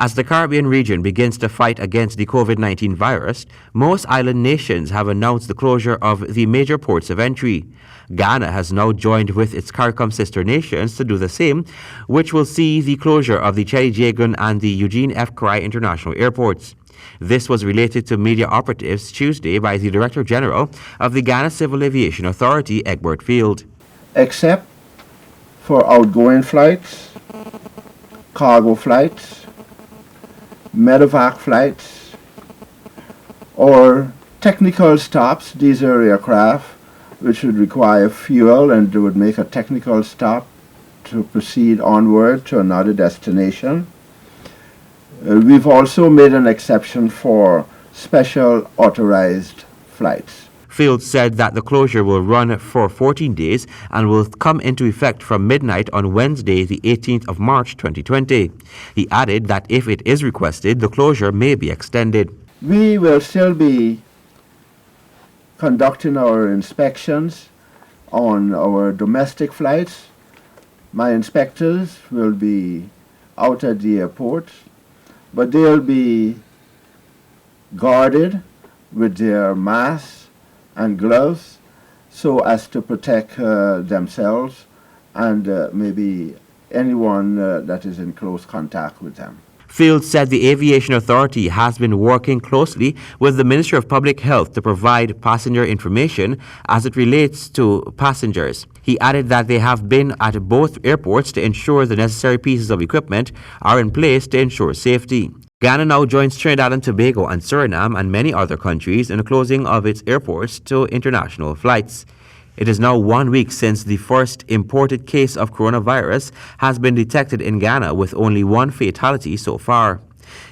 As the Caribbean region begins to fight against the COVID-19 virus, most island nations have announced the closure of the major ports of entry. Guyana has now joined with its CARICOM sister nations to do the same, which will see the closure of the Chedijagan and the Eugene F. Krai international airports. This was related to media operatives Tuesday by the Director General of the Guyana Civil Aviation Authority, Egbert Field. Except for outgoing flights, cargo flights, medevac flights, or technical stops. These are aircraft which would require fuel and would make a technical stop to proceed onward to another destination. We've also made an exception for special authorized flights. Field said that the closure will run for 14 days and will come into effect from midnight on Wednesday, the 18th of March 2020. He added that if it is requested, the closure may be extended. We will still be conducting our inspections on our domestic flights. My inspectors will be out at the airport, but they'll be guarded with their masks and gloves so as to protect themselves and maybe anyone that is in close contact with them. Field said the Aviation Authority has been working closely with the Ministry of Public Health to provide passenger information as it relates to passengers. He added that they have been at both airports to ensure the necessary pieces of equipment are in place to ensure safety. Guyana now joins Trinidad and Tobago and Suriname and many other countries in the closing of its airports to international flights. It is now 1 week since the first imported case of coronavirus has been detected in Guyana, with only one fatality so far.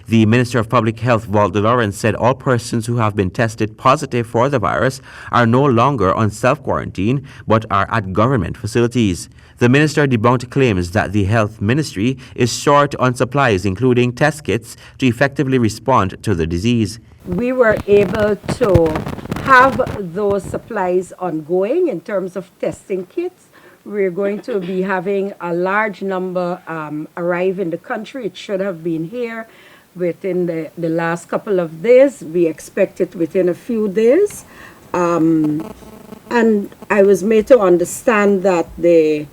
The Minister of Public Health, Walt Lawrence, said all persons who have been tested positive for the virus are no longer on self-quarantine but are at government facilities. The minister debunked claims that the Health Ministry is short on supplies, including test kits, to effectively respond to the disease. We were able to have those supplies ongoing in terms of testing kits. We're going to be having a large number arrive in the country. It should have been here within the last couple of days. We expect it within a few days. And I was made to understand that the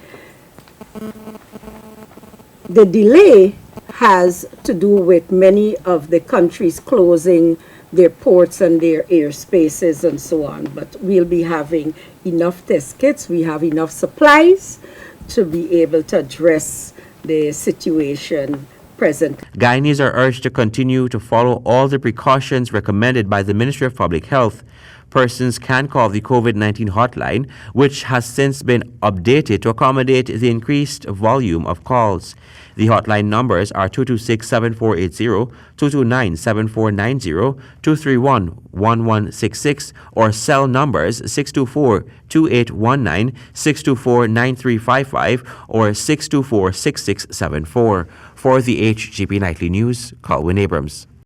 delay has to do with many of the countries closing their ports and their airspaces and so on. But we'll be having enough test kits. We have enough supplies to be able to address the situation present. Guyanese are urged to continue to follow all the precautions recommended by the Ministry of Public Health. Persons can call the COVID-19 hotline, which has since been updated to accommodate the increased volume of calls. The hotline numbers are 226-7480, 229-7490, 231-1166, or cell numbers 624-2819, 624-9355, or 624-6674. For the HGP Nightly News, Colwyn Abrams.